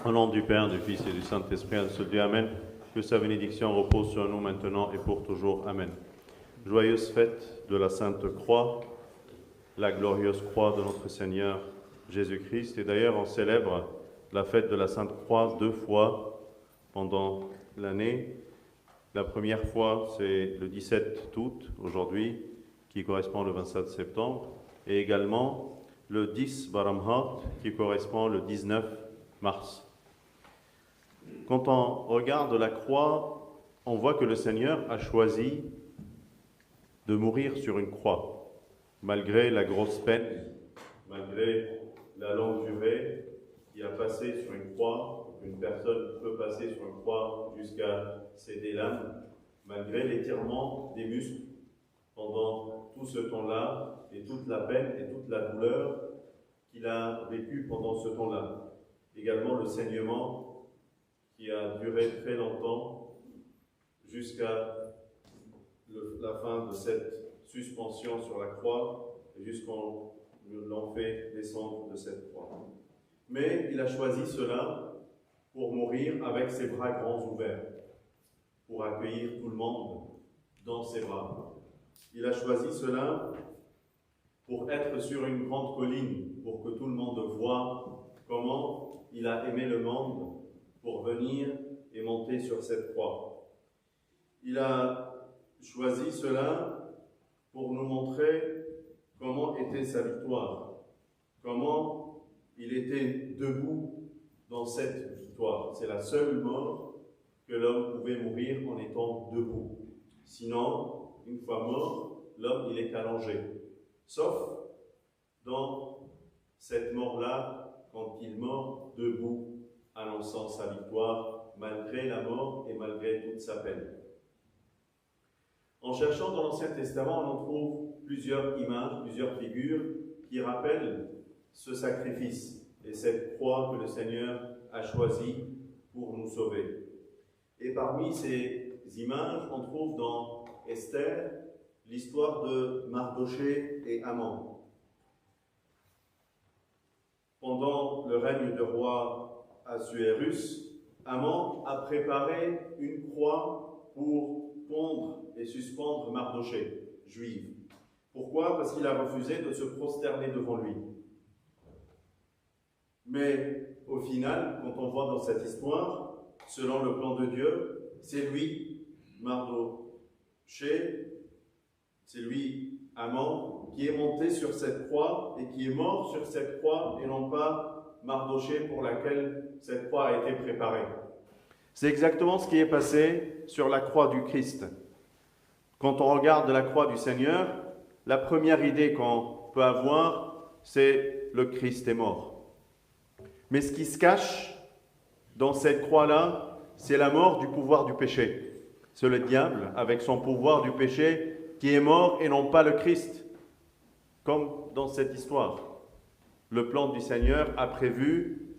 Au nom du Père, du Fils et du Saint-Esprit, un seul Dieu, Amen. Que sa bénédiction repose sur nous maintenant et pour toujours. Amen. Joyeuse fête de la Sainte Croix, la glorieuse croix de notre Seigneur Jésus-Christ. Et d'ailleurs, on célèbre la fête de la Sainte Croix 2 fois pendant l'année. La première fois, c'est le 17 août, aujourd'hui, qui correspond le 27 septembre, et également le 10 Baramhat, qui correspond le 19 mars. Quand on regarde la croix, on voit que le Seigneur a choisi de mourir sur une croix, malgré la grosse peine, malgré la longue durée qui a passé sur une croix. Une personne peut passer sur une croix jusqu'à céder l'âme, malgré l'étirement des muscles pendant tout ce temps-là, et toute la peine et toute la douleur qu'il a vécue pendant ce temps-là. Également le saignement qui a duré très longtemps jusqu'à la fin de cette suspension sur la croix, jusqu'on l'en fait descendre de cette croix. Mais il a choisi cela pour mourir avec ses bras grands ouverts, pour accueillir tout le monde dans ses bras. Il a choisi cela pour être sur une grande colline, pour que tout le monde voie comment il a aimé le monde pour venir et monter sur cette croix. Il a choisi cela pour nous montrer comment était sa victoire, comment il était debout dans cette victoire. C'est la seule mort que l'homme pouvait mourir en étant debout. Sinon, une fois mort, l'homme il est allongé. Sauf dans cette mort-là, quand il meurt debout, annonçant sa victoire, malgré la mort et malgré toute sa peine. En cherchant dans l'Ancien Testament, on en trouve plusieurs images, plusieurs figures qui rappellent ce sacrifice et cette croix que le Seigneur a choisie pour nous sauver. Et parmi ces images, on trouve dans Esther l'histoire de Mardochée et Haman. Pendant le règne du roi Assuérus, Haman a préparé une croix pour pondre et suspendre Mardochée, juive. Pourquoi? Parce qu'il a refusé de se prosterner devant lui. Mais au final, quand on voit dans cette histoire, selon le plan de Dieu, c'est lui, Mardochée, c'est lui, Haman, qui est monté sur cette croix et qui est mort sur cette croix et non pas Mardochée pour laquelle cette croix a été préparée. C'est exactement ce qui est passé sur la croix du Christ. Quand on regarde la croix du Seigneur, la première idée qu'on peut avoir, c'est le Christ est mort. Mais ce qui se cache dans cette croix-là, c'est la mort du pouvoir du péché. C'est le diable, avec son pouvoir du péché, qui est mort et non pas le Christ, comme dans cette histoire. Le plan du Seigneur a prévu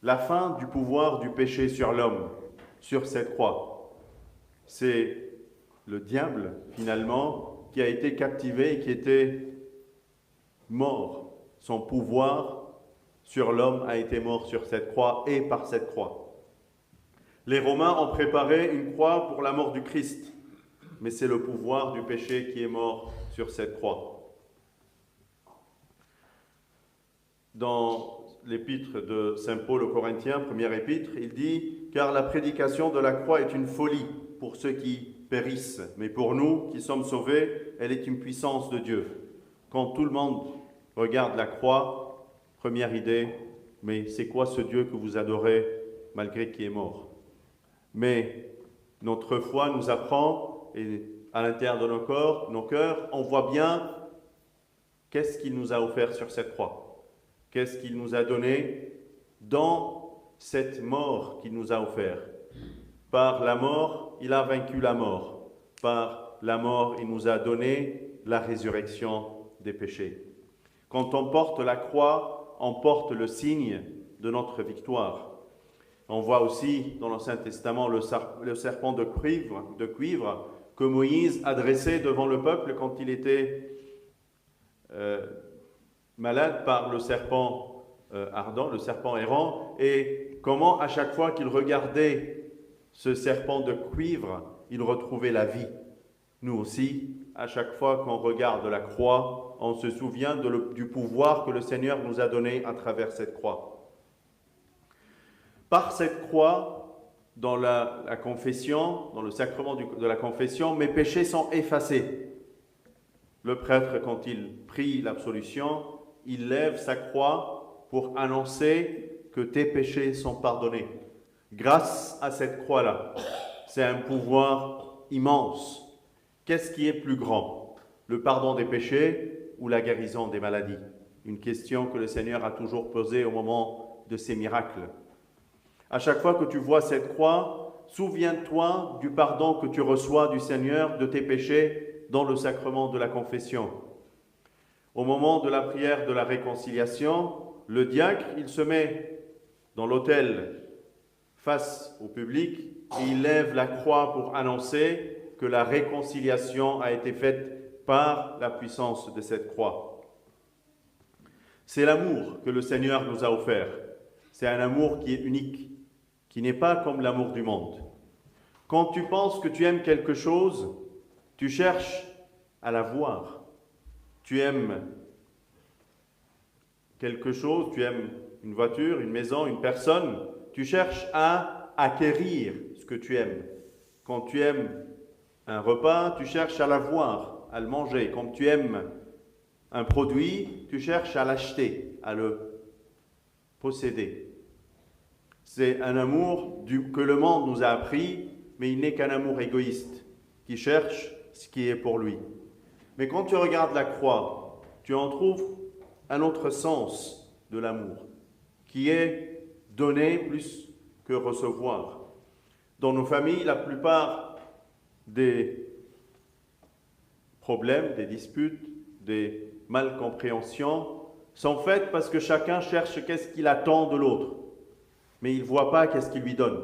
la fin du pouvoir du péché sur l'homme, sur cette croix. C'est le diable, finalement, qui a été captivé et qui était mort. Son pouvoir sur l'homme a été mort sur cette croix et par cette croix. Les Romains ont préparé une croix pour la mort du Christ, mais c'est le pouvoir du péché qui est mort sur cette croix. Dans l'épître de Saint Paul aux Corinthiens, première épître, il dit « Car la prédication de la croix est une folie pour ceux qui périssent, mais pour nous qui sommes sauvés, elle est une puissance de Dieu. » Quand tout le monde regarde la croix, première idée, mais c'est quoi ce Dieu que vous adorez malgré qu'il est mort? Mais notre foi nous apprend, et à l'intérieur de nos cœurs, on voit bien qu'est-ce qu'il nous a offert sur cette croix. Qu'est-ce qu'il nous a donné dans cette mort qu'il nous a offert? Par la mort, il a vaincu la mort. Par la mort, il nous a donné la résurrection des péchés. Quand on porte la croix, on porte le signe de notre victoire. On voit aussi dans l'Ancien Testament le serpent de cuivre que Moïse a dressé devant le peuple quand il était malade par le serpent ardent, le serpent errant, et comment à chaque fois qu'il regardait ce serpent de cuivre, il retrouvait la vie. Nous aussi, à chaque fois qu'on regarde la croix, on se souvient du pouvoir que le Seigneur nous a donné à travers cette croix. Par cette croix, dans la confession, dans le sacrement de la confession, mes péchés sont effacés. Le prêtre, quand il prie l'absolution, il lève sa croix pour annoncer que tes péchés sont pardonnés. Grâce à cette croix-là, c'est un pouvoir immense. Qu'est-ce qui est plus grand? Le pardon des péchés ou la guérison des maladies? Une question que le Seigneur a toujours posée au moment de ses miracles. À chaque fois que tu vois cette croix, souviens-toi du pardon que tu reçois du Seigneur de tes péchés dans le sacrement de la confession. Au moment de la prière de la réconciliation, le diacre, il se met dans l'autel face au public et il lève la croix pour annoncer que la réconciliation a été faite par la puissance de cette croix. C'est l'amour que le Seigneur nous a offert. C'est un amour qui est unique, qui n'est pas comme l'amour du monde. Quand tu penses que tu aimes quelque chose, tu cherches à l'avoir. Tu aimes quelque chose, tu aimes une voiture, une maison, une personne, tu cherches à acquérir ce que tu aimes. Quand tu aimes un repas, tu cherches à l'avoir, à le manger. Quand tu aimes un produit, tu cherches à l'acheter, à le posséder. C'est un amour que le monde nous a appris, mais il n'est qu'un amour égoïste, qui cherche ce qui est pour lui. Mais quand tu regardes la croix, tu en trouves un autre sens de l'amour, qui est donner plus que recevoir. Dans nos familles, la plupart des problèmes, des disputes, des malcompréhensions sont faites parce que chacun cherche qu'est-ce qu'il attend de l'autre, mais il ne voit pas qu'est-ce qu'il lui donne.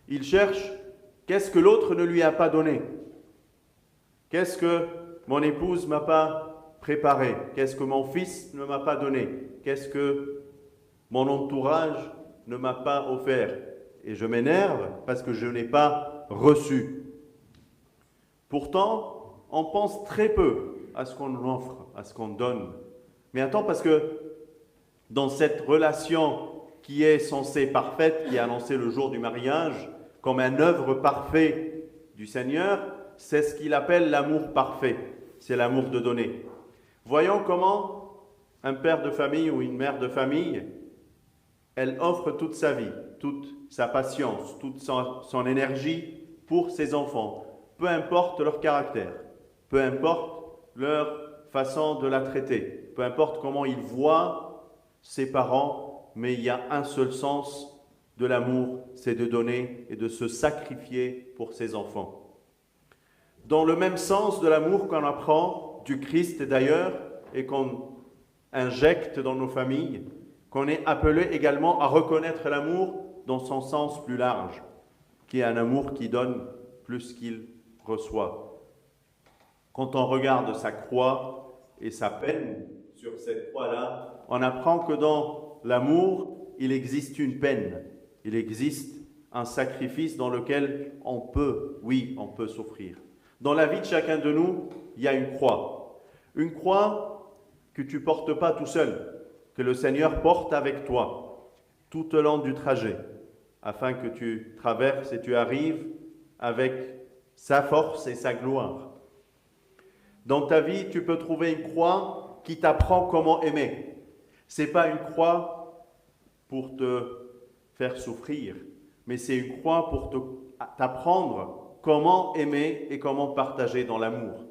Il cherche qu'est-ce que l'autre ne lui a pas donné. Qu'est-ce que mon épouse ne m'a pas préparé? Qu'est-ce que mon fils ne m'a pas donné? Qu'est-ce que mon entourage ne m'a pas offert? Et je m'énerve parce que je n'ai pas reçu. Pourtant, on pense très peu à ce qu'on offre, à ce qu'on donne. Mais attends, parce que dans cette relation qui est censée parfaite, qui est annoncée le jour du mariage, comme une œuvre parfaite du Seigneur, c'est ce qu'il appelle l'amour parfait. C'est l'amour de donner. Voyons comment un père de famille ou une mère de famille, elle offre toute sa vie, toute sa patience, toute son énergie pour ses enfants. Peu importe leur caractère, peu importe leur façon de la traiter, peu importe comment ils voient ses parents, mais il y a un seul sens de l'amour, c'est de donner et de se sacrifier pour ses enfants. Dans le même sens de l'amour qu'on apprend du Christ d'ailleurs et qu'on injecte dans nos familles, qu'on est appelé également à reconnaître l'amour dans son sens plus large, qui est un amour qui donne plus qu'il reçoit. Quand on regarde sa croix et sa peine sur cette croix-là, on apprend que dans l'amour, il existe une peine, il existe un sacrifice dans lequel on peut souffrir. Dans la vie de chacun de nous, il y a une croix que tu ne portes pas tout seul, que le Seigneur porte avec toi tout au long du trajet, afin que tu traverses et tu arrives avec sa force et sa gloire. Dans ta vie, tu peux trouver une croix qui t'apprend comment aimer. Ce n'est pas une croix pour te faire souffrir, mais c'est une croix pour t'apprendre comment aimer et comment partager dans l'amour.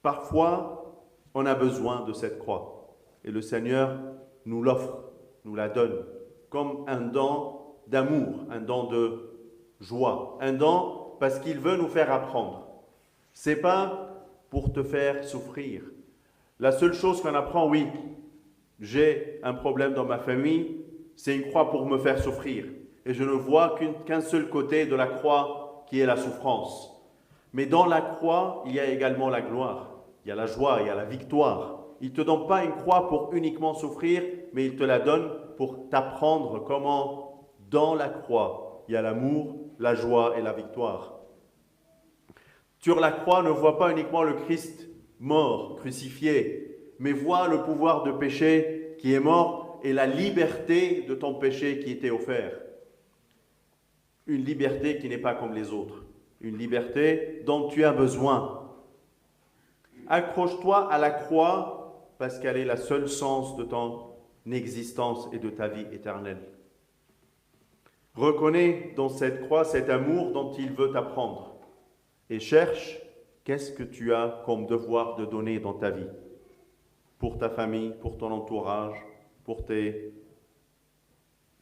Parfois, on a besoin de cette croix et le Seigneur nous l'offre, nous la donne comme un don d'amour, un don de joie, un don parce qu'il veut nous faire apprendre. Ce n'est pas pour te faire souffrir. La seule chose qu'on apprend, oui, j'ai un problème dans ma famille, c'est une croix pour me faire souffrir. Et je ne vois qu'un seul côté de la croix qui est la souffrance. Mais dans la croix, il y a également la gloire, il y a la joie, il y a la victoire. Il ne te donne pas une croix pour uniquement souffrir, mais il te la donne pour t'apprendre comment, dans la croix, il y a l'amour, la joie et la victoire. Sur la croix, ne vois pas uniquement le Christ mort, crucifié, mais vois le pouvoir de péché qui est mort et la liberté de ton péché qui était offert. Une liberté qui n'est pas comme les autres. Une liberté dont tu as besoin. Accroche-toi à la croix parce qu'elle est la seule sens de ton existence et de ta vie éternelle. Reconnais dans cette croix cet amour dont il veut t'apprendre et cherche qu'est-ce que tu as comme devoir de donner dans ta vie pour ta famille, pour ton entourage, pour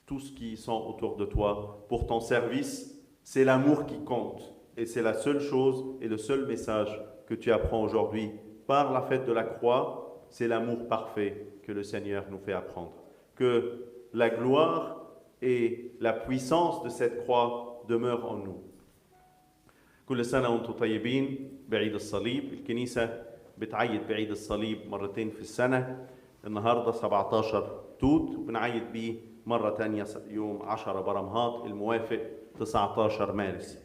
tous qui sont autour de toi, pour ton service. C'est l'amour qui compte et c'est la seule chose et le seul message que tu apprends aujourd'hui par la fête de la croix. C'est l'amour parfait que le Seigneur nous fait apprendre. Que la gloire et la puissance de cette croix demeurent en nous. كل سنة وانتم طيبين بعيد الصليب. الكنيسة بتعيد بعيد الصليب مرتين في السنة. النهاردة 17 توت وبنعيد بيه مرة تانية يوم 10 برمهات الموافق 19 مارس.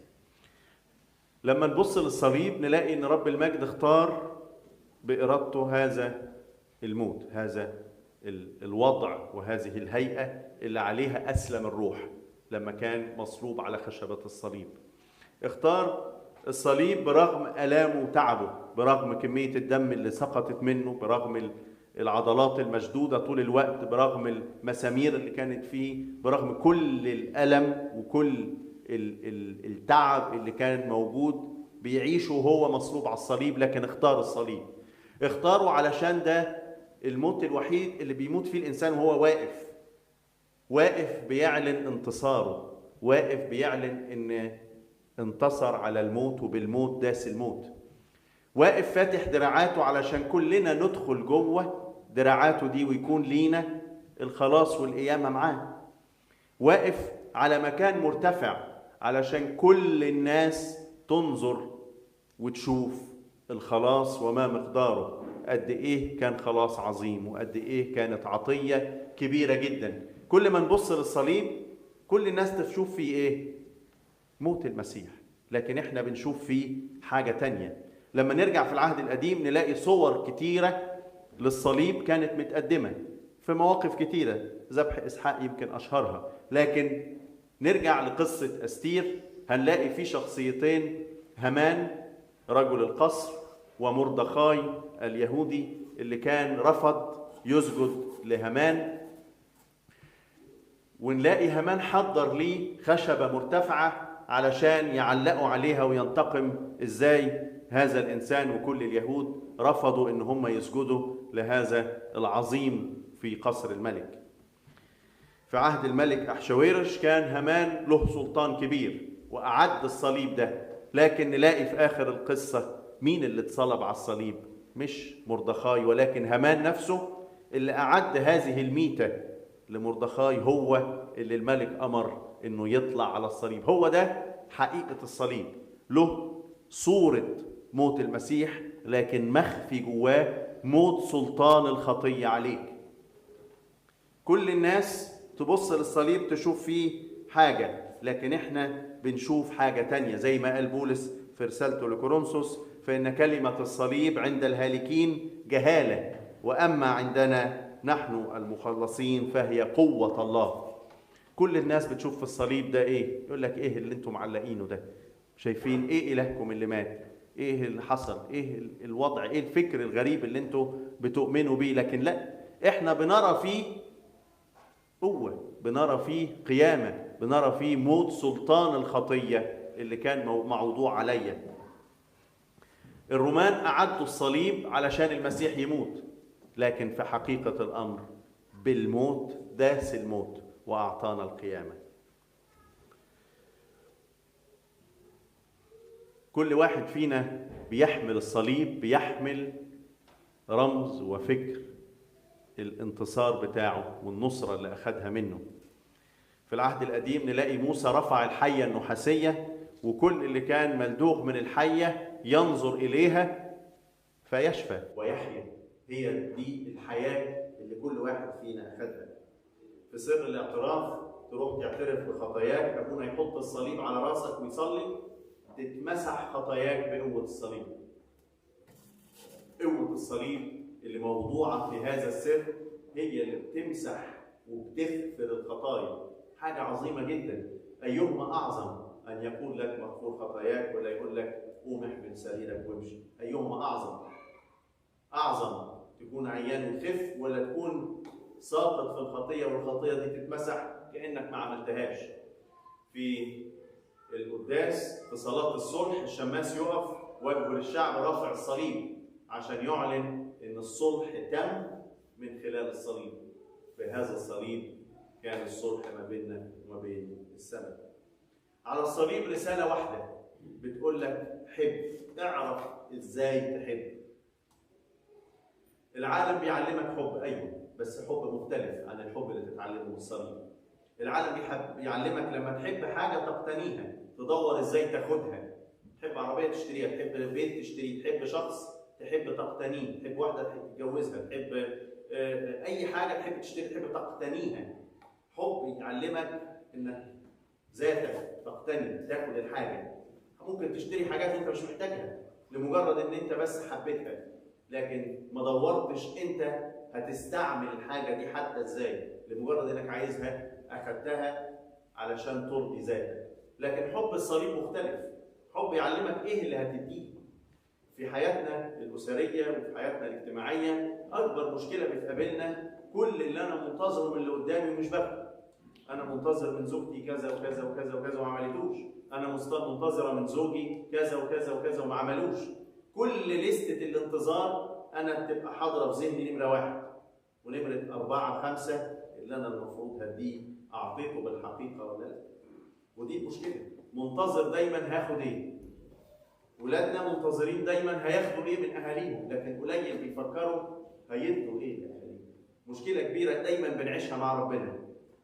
لما نبص للصليب نلاقي ان رب المجد اختار بإرادته هذا الموت، هذا الوضع وهذه الهيئة اللي عليها أسلم الروح لما كان مصلوب على خشبة الصليب. اختار الصليب برغم آلامه وتعبه، برغم كمية الدم اللي سقطت منه، برغم العضلات المشدودة طول الوقت، برغم المسامير اللي كانت فيه، برغم كل الألم وكل التعب اللي كان موجود بيعيشه وهو مصلوب على الصليب، لكن اختار الصليب. اختاره علشان ده الموت الوحيد اللي بيموت فيه الإنسان وهو واقف بيعلن انتصاره، واقف بيعلن إن انتصر على الموت وبالموت داس الموت. واقف فاتح دراعاته علشان كلنا ندخل جوه دراعاته دي ويكون لينا الخلاص والقيامة معاه. واقف على مكان مرتفع علشان كل الناس تنظر وتشوف الخلاص وما مقداره، قد ايه كان خلاص عظيم وقد ايه كانت عطية كبيرة جدا. كل ما نبص للصليب كل الناس تشوف فيه ايه؟ موت المسيح، لكن احنا بنشوف فيه حاجة تانية. لما نرجع في العهد القديم نلاقي صور كتيرة للصليب كانت متقدمة في مواقف كتيرة، ذبح إسحاق يمكن أشهرها، لكن نرجع لقصة أستير هنلاقي فيه شخصيتين، هامان رجل القصر ومردخاي اليهودي اللي كان رفض يسجد لهامان. ونلاقي هامان حضر ليه خشبة مرتفعة علشان يعلقوا عليها وينتقم ازاي هذا الإنسان، وكل اليهود رفضوا ان هم يسجدوا لهذا العظيم في قصر الملك. في عهد الملك أحشويرش كان هامان له سلطان كبير وأعد الصليب ده، لكن نلاقي في آخر القصة مين اللي اتصلب على الصليب؟ مش مردخاي، ولكن هامان نفسه اللي أعد هذه الميتة لمردخاي، هو اللي الملك أمر إنه يطلع على الصليب. هو ده حقيقة الصليب، له صورة موت المسيح لكن مخفي جواه موت سلطان الخطية عليك. كل الناس تبص للصليب تشوف فيه حاجة، لكن احنا بنشوف حاجة تانية، زي ما قال بولس في رسالته لكورنثوس: فإن كلمة الصليب عند الهالكين جهالة، وأما عندنا نحن المخلصين فهي قوة الله. كل الناس بتشوف في الصليب ده ايه؟ يقول لك ايه اللي انتم معلقينه ده؟ شايفين ايه إلهكم اللي مات؟ ايه اللي حصل؟ ايه الوضع؟ ايه الفكر الغريب اللي انتم بتؤمنوا بيه؟ لكن لا، احنا بنرى فيه قوة، بنرى فيه قيامة، بنرى فيه موت سلطان الخطية اللي كان موضوع عليا. الرومان أعدوا الصليب علشان المسيح يموت، لكن في حقيقة الأمر بالموت داس الموت وأعطانا القيامة. كل واحد فينا بيحمل الصليب، بيحمل رمز وفكر الانتصار بتاعه والنصرة اللي أخذها منه. في العهد القديم نلاقي موسى رفع الحية النحاسية، وكل اللي كان ملدوغ من الحية ينظر إليها فيشفى ويحيا. هي دي الحياة اللي كل واحد فينا أخدها. في سر الاعتراف تروح تعترف بخطاياك، أبونا يحط الصليب على راسك ويصلي، تتمسح خطاياك بقوة الصليب. قوة الصليب اللي موضوعة في هذا السر هي اللي بتمسح وبتغفر الخطايا. حاجة عظيمة جدا. أيهما أعظم، أن يقول لك مغفور خطاياك ولا يقول لك قوم احمل سريرك وامشي؟ أيهما أعظم؟ أعظم تكون عيان وتخف ولا تكون ساقط في الخطية والخطية دي تتمسح كأنك ما عملتهاش؟ في القداس في صلاة الصلح الشماس يقف وجهه للشعب رافع الصليب عشان يعلن إن الصلح تم من خلال الصليب. بهذا الصليب كان الصلح ما بيننا وما بين السماء. على الصليب رسالة واحدة بتقول لك حب، اعرف ازاي تحب. العالم بيعلمك حب، ايوه، بس حب مختلف عن الحب اللي تتعلمه بالصليب. العالم بيعلمك لما تحب حاجة تقتنيها، تدور ازاي تاخدها. تحب عربية تشتريها، تحب بيت تشتريه، تحب شخص تحب تقتنيه، تحب واحدة تحب تتجوزها، تحب أي حاجة تحب تشتري تحب تقتنيها. حب يعلمك إنك ذاتك تقتني، تاخد الحاجة. ممكن تشتري حاجات أنت مش محتاجها لمجرد إن أنت بس حبيتها، لكن ما دورتش أنت هتستعمل الحاجة دي حتى إزاي، لمجرد إنك عايزها أخدتها علشان ترضي ذاتك. لكن حب الصليب مختلف. حب يعلمك إيه اللي هتديه. في حياتنا الأسرية وفي حياتنا الاجتماعية أكبر مشكلة بتقابلنا كل اللي أنا منتظره من اللي قدامي ومش باخده. أنا منتظر من زوجتي كذا وكذا وكذا وكذا وما عملتوش. أنا منتظرة من زوجي كذا وكذا وكذا وما عملوش. كل لستة الانتظار أنا بتبقى حاضرة في ذهني نمرة 1 ونمرة 4 5 اللي أنا المفروض هديه أعطيته بالحقيقة ولا لا. ودي المشكلة. منتظر دايما هاخد إيه؟ ولادنا منتظرين دايما هياخدوا ايه من اهاليهم، لكن قليل بيفكروا هيدوا ايه لاهاليهم. مشكله كبيره دايما بنعيشها مع ربنا.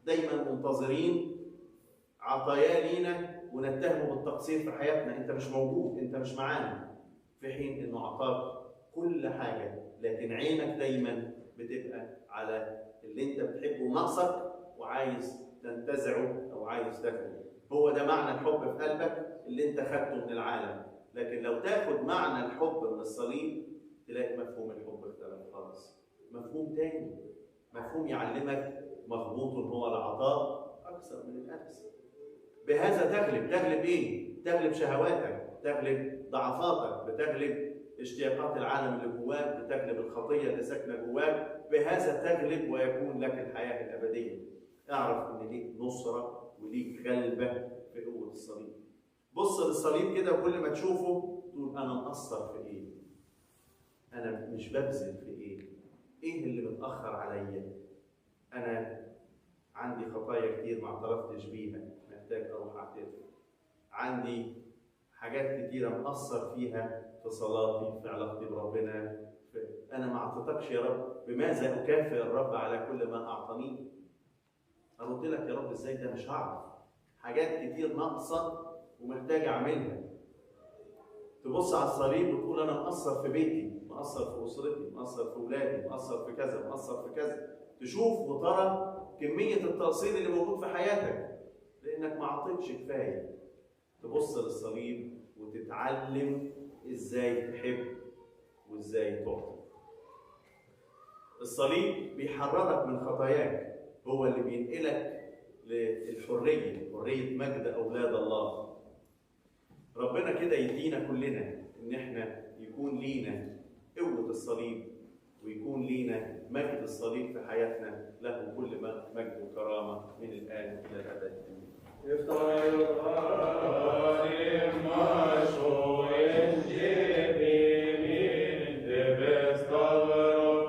دايما منتظرين عطاياه لينا ونتهمه بالتقصير في حياتنا. انت مش موجود، انت مش معانا، في حين انه اعطاك كل حاجه، لكن عينك دايما بتبقى على اللي انت بتحبه وناقصك وعايز تنتزعه او عايز تاخده. هو ده معنى الحب في قلبك اللي انت خدته من العالم. لكن لو تاخد معنى الحب من الصليب تلاقي مفهوم الحب اختلف خالص. مفهوم تاني، مفهوم يعلمك مغبوط هو العطاء اكثر من الاخذ. بهذا تغلب ايه؟ تغلب شهواتك، تغلب ضعفاتك، بتغلب اشتياقات العالم اللي جواك، بتغلب الخطيه اللي ساكنه جواك. بهذا تغلب ويكون لك الحياه الابديه. اعرف ان ليك نصره وليك غلبه في قوه الصليب. بص للصليب كده وكل ما تشوفه تقول انا مقصر في ايه؟ انا مش ببذل في ايه؟ ايه اللي متاخر عليا؟ انا عندي خطايا كتير ما اعترفتش بيها، محتاج اروح اعترف. عندي حاجات كتيره مقصر فيها في صلاتي، في علاقتي بربنا، انا ما اعطيتكش يا رب. بماذا اكافئ الرب على كل ما اعطانيه؟ ارد لك يا رب ازاي؟ ده مش هعرف. حاجات كتير ناقصه ومحتاج اعملها. تبص على الصليب وتقول انا مقصر في بيتي، مقصر في اسرتي، مقصر في اولادي، مقصر في كذا، مقصر في كذا. تشوف وترى كميه التقصير اللي موجود في حياتك لانك ما عطيتش كفايه. تبص للصليب وتتعلم ازاي تحب وازاي تعطي. الصليب بيحررك من خطاياك، هو اللي بينقلك للحريه، حريه مجد اولاد الله. ربنا كده يدينا كلنا ان احنا يكون لينا قوة الصليب ويكون لينا مجد الصليب في حياتنا، له كل مجد وكرامة من الآن إلى الأبد.